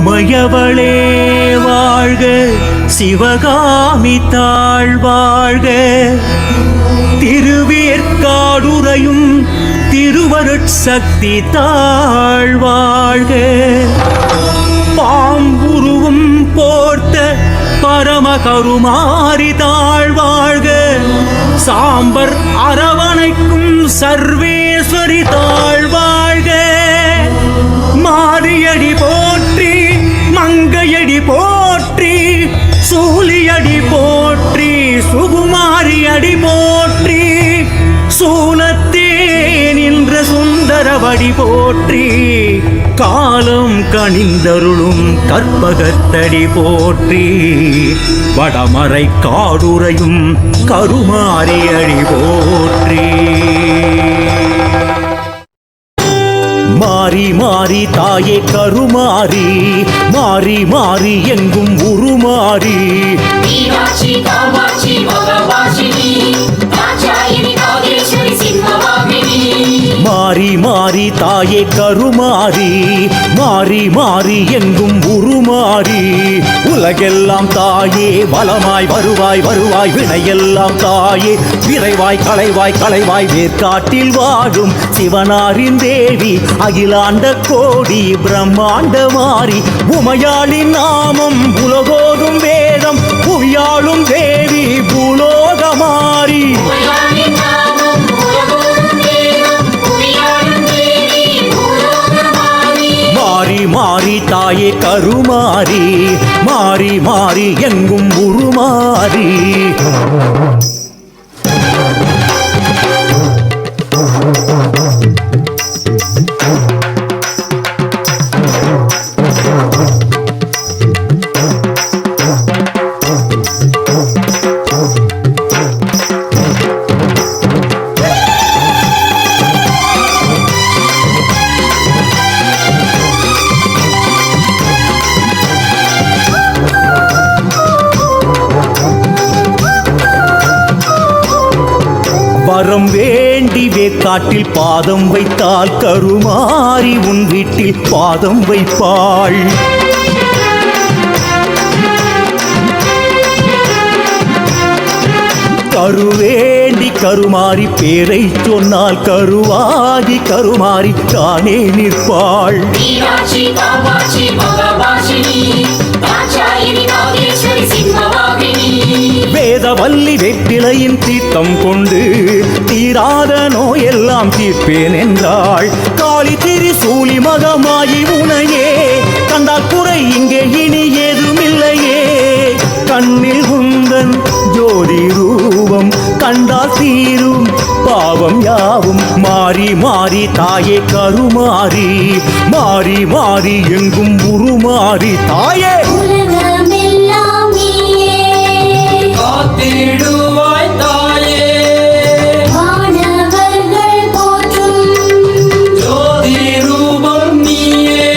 உமையவளே வாழ்க, சிவகாமி தாழ் வாழ்க, திருவேற்காடுறையும் திருவருட்சக்தி தாழ் வாழ்க, பாம்புருவும் போர்த்த பரமகருமாரி தாழ் வாழ்க, சாம்பர் அரவணைக்கும் சர்வேஸ்வரி தாழ் வாழ்க, மாரியடி போற்றி மங்கையடி போற்றி, சூலியடி போற்றி சுகுமாரியடி போற்றி, சூலத்தே நின்ற சுந்தரவடி போற்றி, காலம் கனிந்தருளும் கற்பகத்தடி போற்றி, வடமறை காடுறையும் கருமாரியடி போற்றி. மாறி மாறி தாயே கருமாரி, மாறி மாறி எங்கும் உருமாறி, மாறி மாறி தாயே கருமாரி, மாறி மாறி எங்கும் உருமாறி, உலகெல்லாம் தாயே வளமாய் வருவாய் வருவாய், வினையெல்லாம் தாயே விரைவாய் களைவாய் களைவாய், வேர்க்காட்டில் வாழும் சிவனாரின் தேவி, அகிலாண்ட கோடி பிரம்மாண்ட மாறி, உமையாளின் நாமம் உலகோதும் வேதம், புவியாளும் தேவி பூலோகமாரி, மாறி மாறி தாயே கருமாரி, மாறி மாறி எங்கும் உருமாறி. வரம் வேண்டி வேக்காட்டில் பாதம் வைத்தால் கருமாரி உன் வீட்டில் பாதம் வைப்பாள், கருவேண்டி கருமாரி பேரை சொன்னால் கருவாகி கருமாரி தானே நிற்பாள், வேதவல்லி வெற்றிலையின் தீர்த்தம் கொண்டு தீராத நோயெல்லாம் தீர்ப்பேன் என்றாள், காளி திரிசூலி மகமாயி உனையே கண்டால் குறை இங்கே இனி ஏதுமில்லையே, கண்ணில் குந்தன் ஜோதி ரூபம் கண்டால் தீரும் பாவம் யாவும், மாறி மாறி தாயே கருமாரி, மாறி மாறி எங்கும் உருமாறி, தாயே காத்திடுவாய் தாயே, வானவர்கள் போற்றும் ஜோதி ரூபம் நீயே,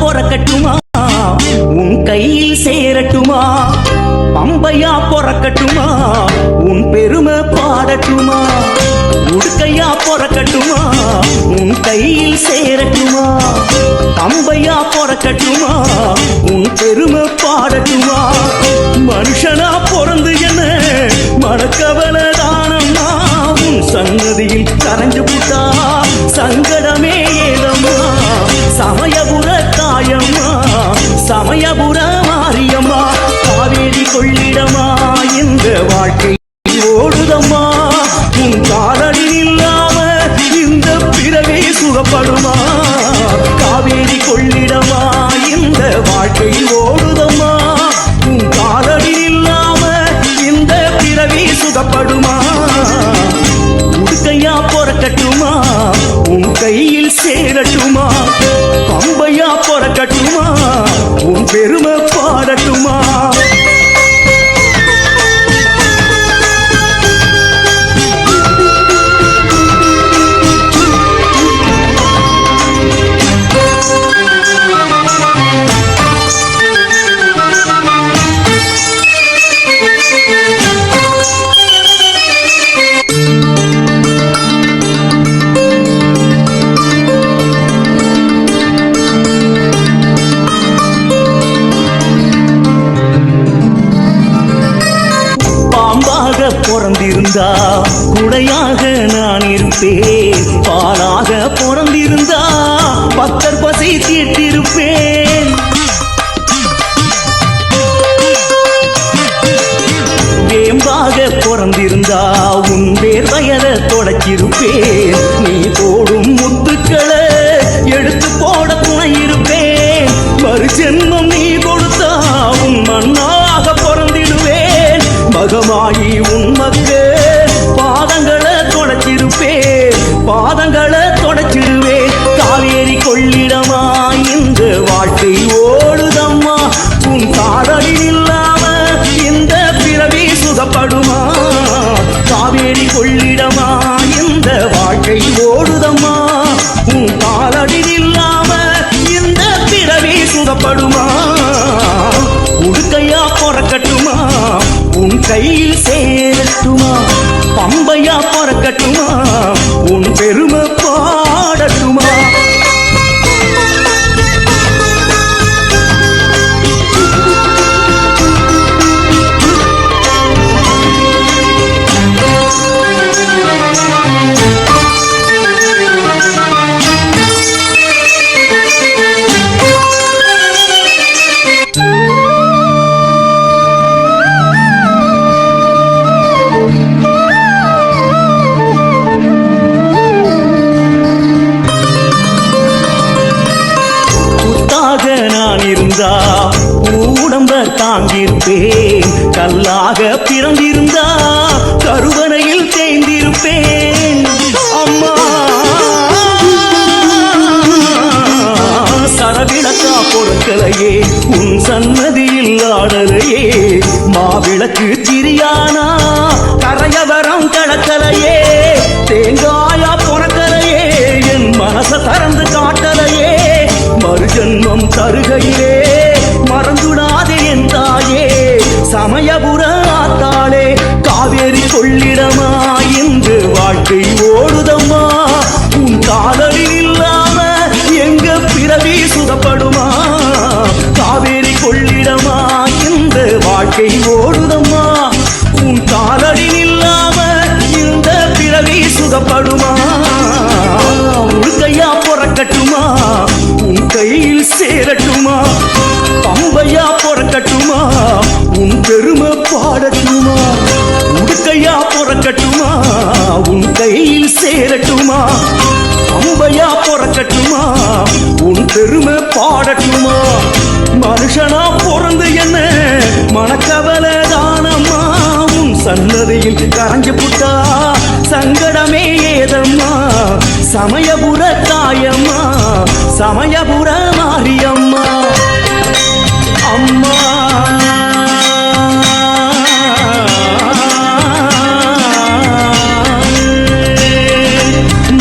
பொறக்கட்டுமா உன் கையில் சேரட்டுமா, பம்பையா பொறக்கட்டுமா உன் பெருமை பாடட்டுமா, உடுக்கையா பொறக்கட்டுமா உன் கையில் சேரட்டுமா, பம்பையா பொறக்கட்டுமா உன் பெருமை பாடட்டுமா, மனுஷனா பிறந்து என்ன மனக்கவலை தானம்மா, உன் சன்னதியில் கரைஞ்சு புட்டா சங்கடமே ஏதம்மா, சமயபுர தாயம்மா சமயபுர மாரியம்மா, காவேரி கொள்ளிடமா இந்த வாழ்க்கை ஓடுதம்மா, உன் காலடி இல்லாம இந்த பிறவே சுகப்படுமா, காவேரி கொள்ளிடமா இந்த வாழ்க்கை ஓடுதம்மா, உன் காலடி இல்லாம இந்த பிறவி சுகப்படுமா, உடுக்கையா பொறக்கட்டுமா உன் கையில் சேரட்டுமா, பம்பையா பொறக்கட்டுமா உன் பெருமை பாடட்டுமா. பிறந்திருந்தா குடையாக நான் இருப்பேன், பாலாக பிறந்திருந்தா பக்தர் பசி தீர்த்திருப்பேன். வேம்பாக பிறந்திருந்தா உன் வேர் வயத தொடச்சிருப்பேன், நீ போடும் முத்துக்களை எடுத்து போட துணை இருப்பேன். மறு ஜென்மம் நீ கொடுத்தா உன் மண்ணாக பிறந்திடுவேன், மகமாயி உன் மக்கள் பாதங்களை தொடச்சிருப்பேன், பாதங்களை தொடச்சிடுவேன். காவேரி கொள்ளிடமா இந்த வாழ்க்கை ஓடுதம்மா, உன் காதலில் இல்லாம இந்த பிறவி சுகப்படுமா. காவேரி கொள்ளிடமா இந்த வாழ்க்கை ஓடுதம்மா, உன் காதலில் இல்லாம இந்த பிறவி சுகப்படுமா. உடுக்கையா பொறக்கட்டுமா உன் கையில் சேரட்டுமா, பம்பையா பொறக்கட்டுமா உன் பெருமை பாடட்டுமா. நான் இருந்தா உடம்ப தாங்கியிருப்பேன், கல்லாக பிறந்திருந்தா கருவனையில் தேய்ந்திருப்பேன். அம்மா சரவிளக்கா பொருட்களையே உன் சன்னதியில் ஆடலையே, மாவிளக்கு சிறியானா கரையவரம் கடக்கலையே, தேங்காயா பொறக்கலையே என் மனச திறந்து காட்டலையே. மறுஜன்மம் தருகையிலே மறந்துடாதே என் தாயே, சமயபுர ஆத்தாளே காவேரி கொள்ளிடமா இன்று வாழ்க்கை ஓடுதம்மா, உன் காதலில் இல்லாம எங்க பிறவி சுகப்படுமா. காவேரி கொள்ளிடமா இந்த வாழ்க்கை ஓடுதம்மா, உன் காதலில் இல்லாம இந்த பிறவி சுகப்படுமா. உடுக்கையா பொறக்கட்டுமா உன் கையில் சேரட்டுமா, பம்பையா பொறக்கட்டுமா உன் பெருமை பாடட்டுமா. உடுக்கையா பொறக்கட்டுமா உன் கையில் சேரட்டுமா, பம்பையா பொறக்கட்டுமா உன் பெருமை பாடட்டுமா. மனுஷனா பிறந்து என்ன மனக்கவலை தானம்மா, உன் சன்னதியில் கரைஞ்சு புட்டா சங்கடமே ஏதம்மா. சமயபுர தாயம்மா சமயபுர மாரியம்மா. அம்மா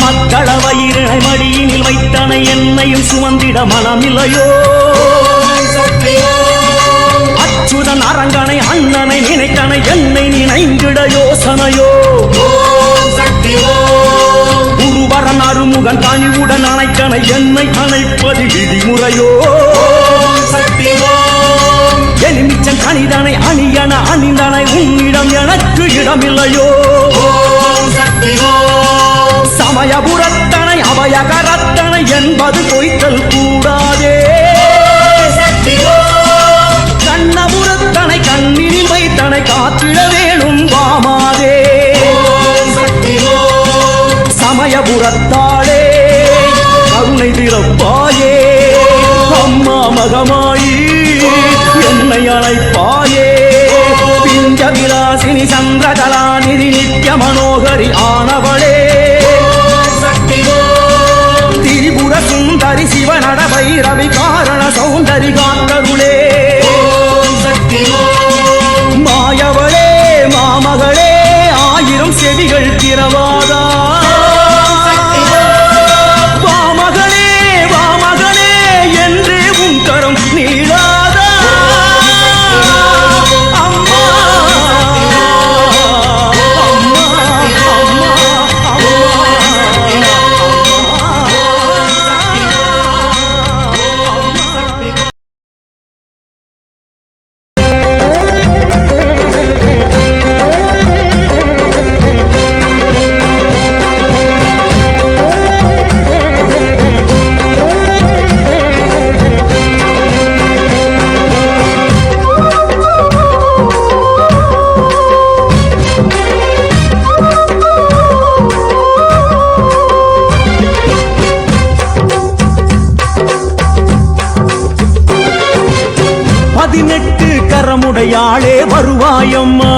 மக்கள வயிறை மடியினில் வைத்தனை என்னையும் சுமந்திட மனமில்லையோ. அச்சுதன் அரங்கனை அண்ணனை நினைத்தனை என்னை நினைந்திட யோசனையோ. குருவரன் அருமுகன் கனிவுடன் அணைக்கனை என்னை அணைப்பது விதிமுறையோ. எலுமிச்சன் கனிதனை அணியன அணிந்தனை உன்னிடம் எனக்கு இடமில்லையோ. சமயபுரத்தனை அபயகரத்தனை என்பது பொய்த்தல் கூடாதே. கண்ணபுரத்தனை கண்ணினில் வைத்தனை காத்திட வேணும் வாமாதே. சமயபுரத்தாளே கருணை திறப்பாயே, அம்மா மகமாயி என்னை அழைப்பாயே. பிஞ்ச விலாசினி சந்திரகலாநிதி நித்ய மனோகரி ஆனவளே, திரிபுர சுந்தரி சிவநட பைரவி காரண சௌந்தரி காத்தருளே. மாயவளே மாமகளே ஆயிரம் செவிகள் திறவாதா. வாமகளே வாமகளே என்று உன் கரம் நீளாதா. அம்மா அம்மா அம்மா 18 கரமுடையாளே வருவாயம்மா,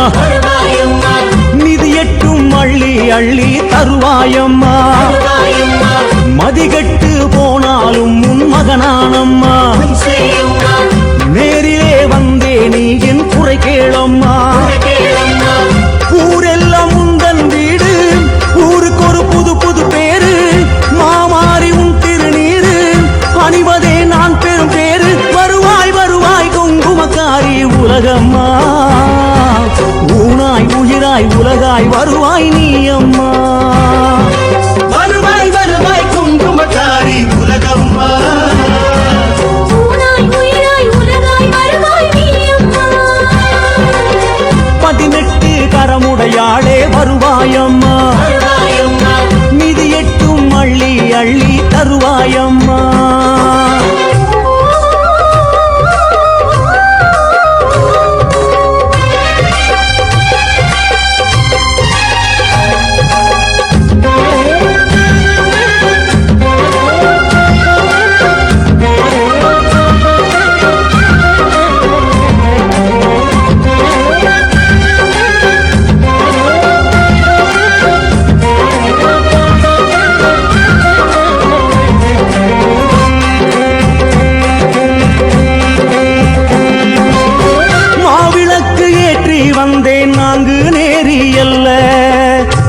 நிதியட்டும் அள்ளி அள்ளி தருவாயம்மா. மதிகட்டு போனாலும் உன் மகனானம்மா, நேரிலே வந்தே நீ என் குறை கேளம்மா. ஊரெல்லாம் உந்தன் வீடு, ஊருக்கு ஒரு புது புது பேரு, மாமாரி உன் திருநீரு அணிவதே நான் பெரும் பேரு. வருவாய் வருவாய் குங்குமக்காரி உலகம்மா, ஊனாய் உயிராய் உலகாய் வருவாய் நீ அம்மா. வருவாய் வருவாய் குங்குமக்காரி உலகம்மா, 18 கரமுடையாளே வருவாயம்மா, நிதியட்டும் அள்ளி அள்ளி தருவாயம்மா.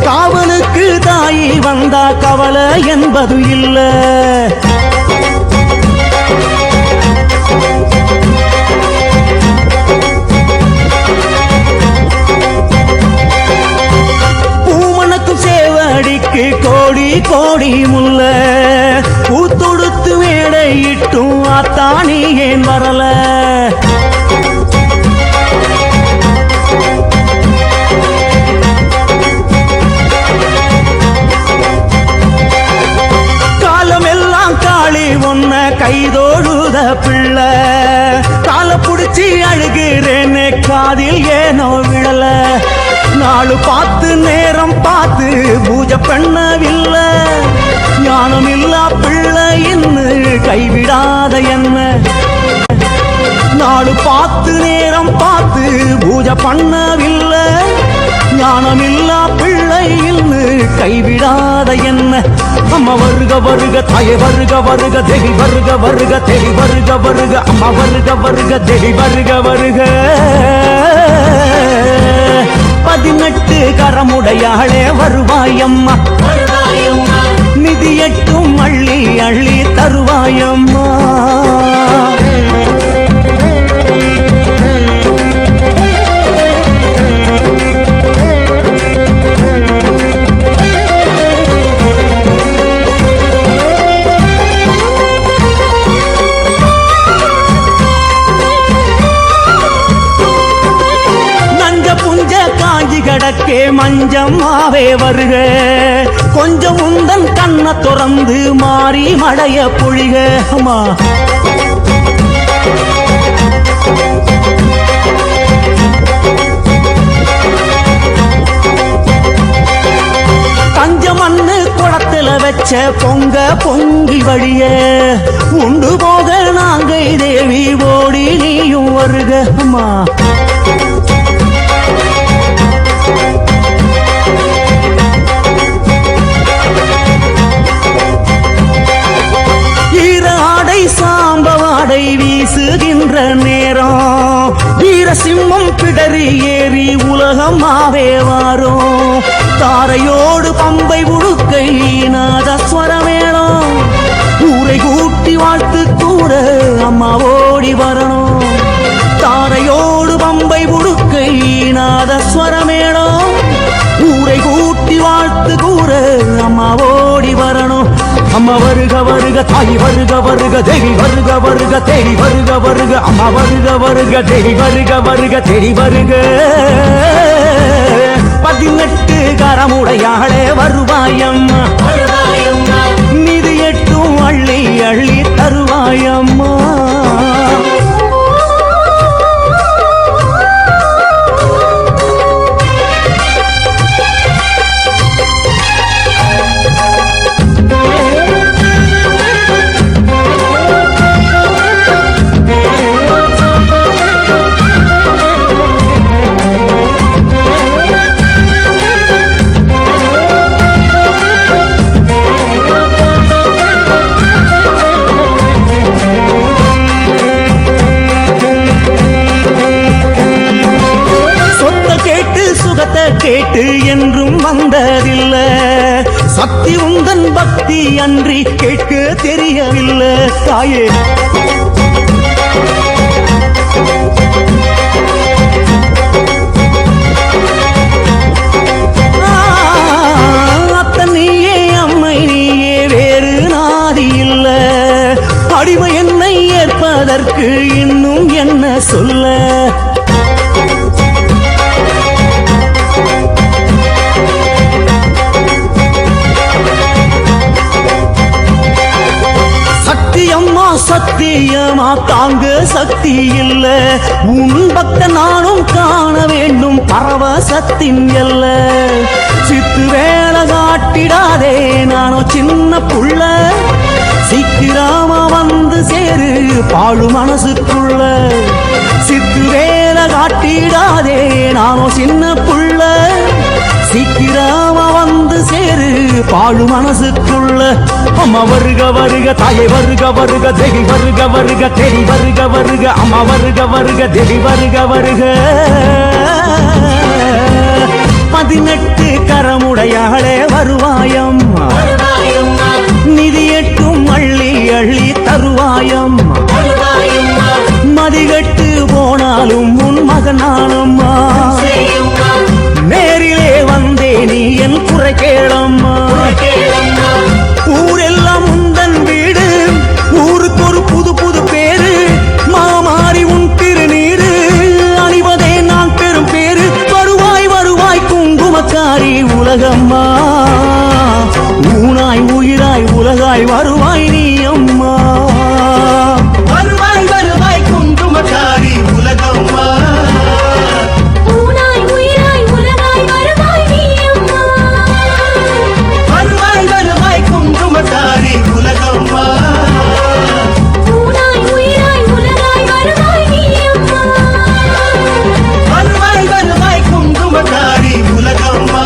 காவலுக்கு தாயி வந்தா கவலை என்பது இல்ல. பூமணக்கும் சேவடிக்கு கோடி கோடி முல்ல, பூத்தொடுத்து மேடையிட்டும் ஆத்தானி ஏன் வரல. கைதோழுத பிள்ளை கால புடிச்சி அழுகிறேன்னு காதில் ஏனோ விழல. நாளு பார்த்து நேரம் பார்த்து பூஜை பண்ணவில்லை, ஞானம் இல்லா பிள்ளை இன்னு கைவிடாத என்ன. நாளு பார்த்து நேரம் பார்த்து பூஜை பண்ணவில்லை, ஞானம் இல்லா பிள்ளை இன்னு கைவிடாத என்ன. அம்மா வருக வருக தாயே வருக வருக தேவி வருக வருக தேவி வருக வருக அம்மா வருக வருக தேவி வருக வருக. 18 கரமுடையாளே வருவாயம்மா, நிதியட்டும் அள்ளி அள்ளி தருவாயம்மா. கடக்கே மஞ்சம்மாவே வருக, கொஞ்சம் உந்தன் கண்ண துறந்து மாறி மடைய பொழிக. அம்மா கஞ்ச மண்ணு குளத்துல வச்ச பொங்க பொங்கி வழிய உண்டு போக நாங்கை தேவி ஓடி நீயும் வருக. அம்மா சாம்பவாடை வீசுகின்ற நேரம் வீரசிம்மம் பிடரி ஏறி உலகமாவே வாரும். தாரையோடு பம்பை உடுக்கை நாதஸ்வரமேளம் ஊரை கூட்டி வாழ்த்து கூட அம்மா ஓடி வரணும். தாரையோடு பம்பை உடுக்கை நாதஸ்வரமேளம் ஊரை கூட்டி வாழ்த்து கூட அம்மா ஓடி வரணும். அம்மா வருக வருக தாய் வருக வருக தேவி வருக வருக தேவி வருக வருக அம்மா வருக வருக தேவி வருக வருக தேடி வருக. 18 கரமுடையாளே வருவாயம்மா, நிதியட்டும் அள்ளி அள்ளி தருவாயம்மா. கொண்டதில்ல சக்தி உந்தன் பக்தி அன்றி கேட்க தெரியவில்லை தாயே நீயே அம்மை நீயே வேறு நாதி இல்ல அடிமை என்னை ஏற்பதற்கு இன்னும் என்ன சொல்ல சத்தியம்மா சத்தியமா தாங்க சக்தி இல்ல உன் பக்த நானும் காண வேண்டும் பரவசத்தின் எல்ல சித்து வேலை காட்டிடாதே நானும் சின்ன புள்ள சீக்கிரமா வந்து சேரு பாழு மனசுக்குள்ள சித்து வேலை காட்டிடாதே நானும் சின்ன புள்ள சீக்கிரமா வந்து சேரு பாழு மனசுக்குள்ள அம்மா வருக வருக தாயை வருக வருக தேவி வருக வருக தேடி வருக வருக அம்மா வருக வருக தேவி வருக வருக 18 கரமுடையாளே வருவாயம்மா நிதி எட்டும் அள்ளி அள்ளி தருவாயம்மா மதிகட்டு போனாலும் உன் மகனானம்மா நேரிலே வந்தே நீ என் குறை கேளம்மா ஊரெல்லாம் உந்தன் வீடு ஊருக்கு ஒரு புது புது பேரு மாமாரி உன் திருநீரு அணிவதே நான் பெரும் பேரு வருவாய் வருவாய் குங்குமக்காரி உலகம்மா ஊனாய் உயிராய் உலகாய் வருவாய் நீ அம்மா வருவாய் வருவாய் குங்குமக்காரி உலகம்மா வருவாய் வருவாய் குங்குமக்காரி உலகம்மா வருவாய் வருவாய் குங்குமக்காரி உலகம்மா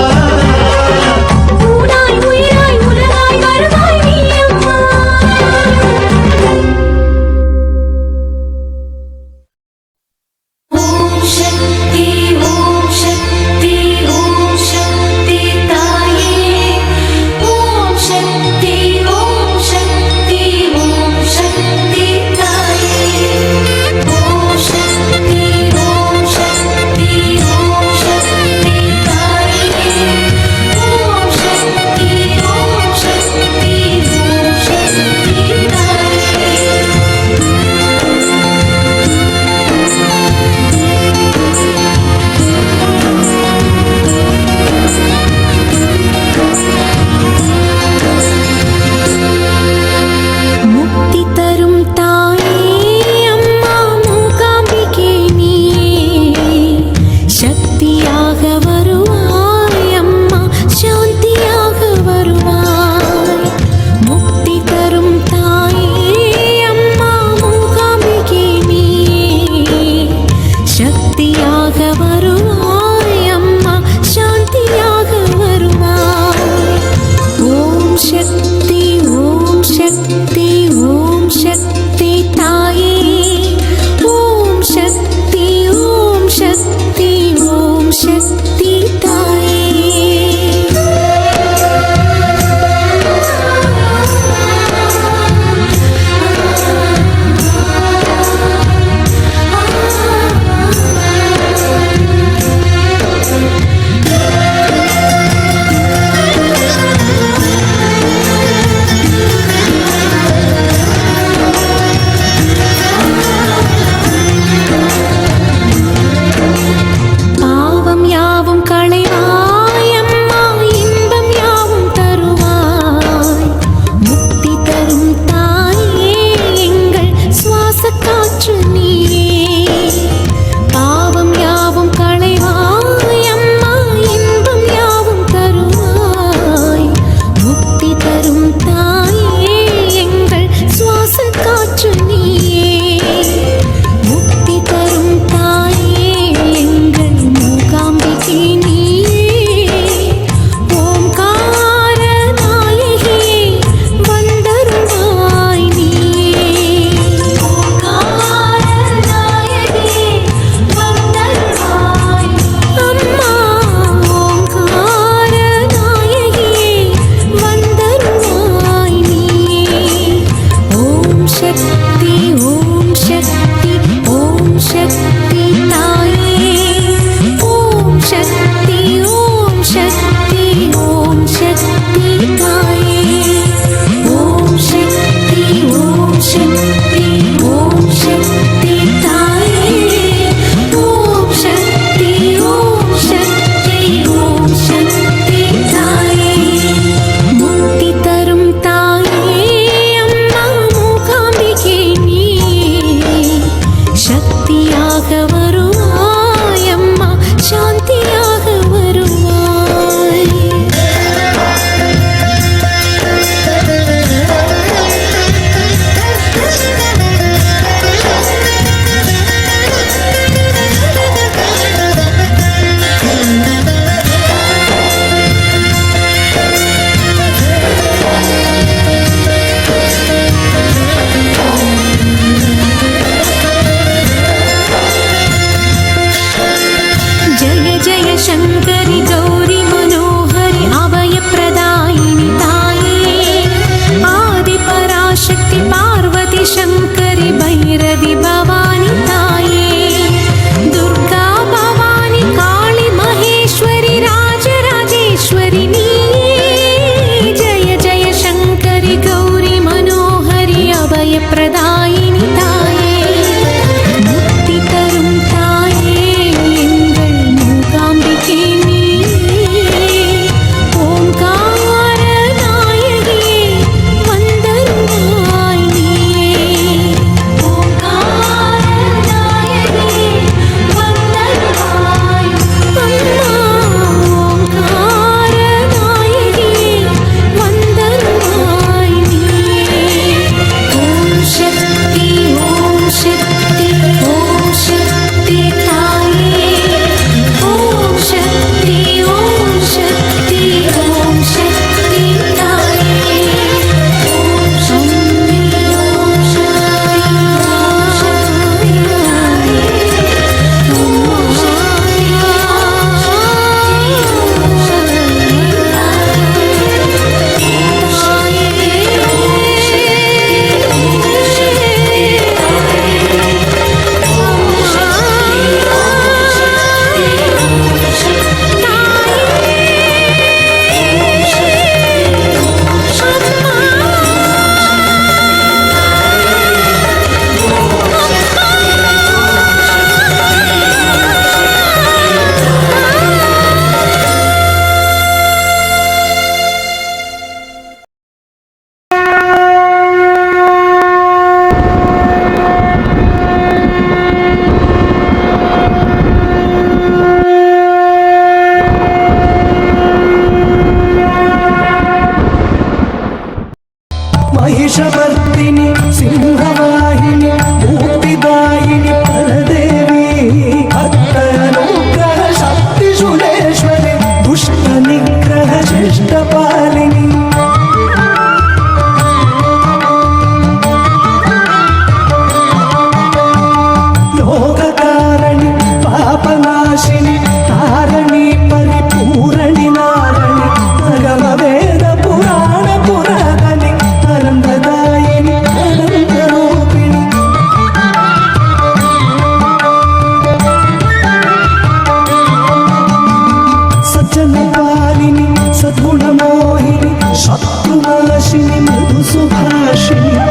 ஸ்ரீ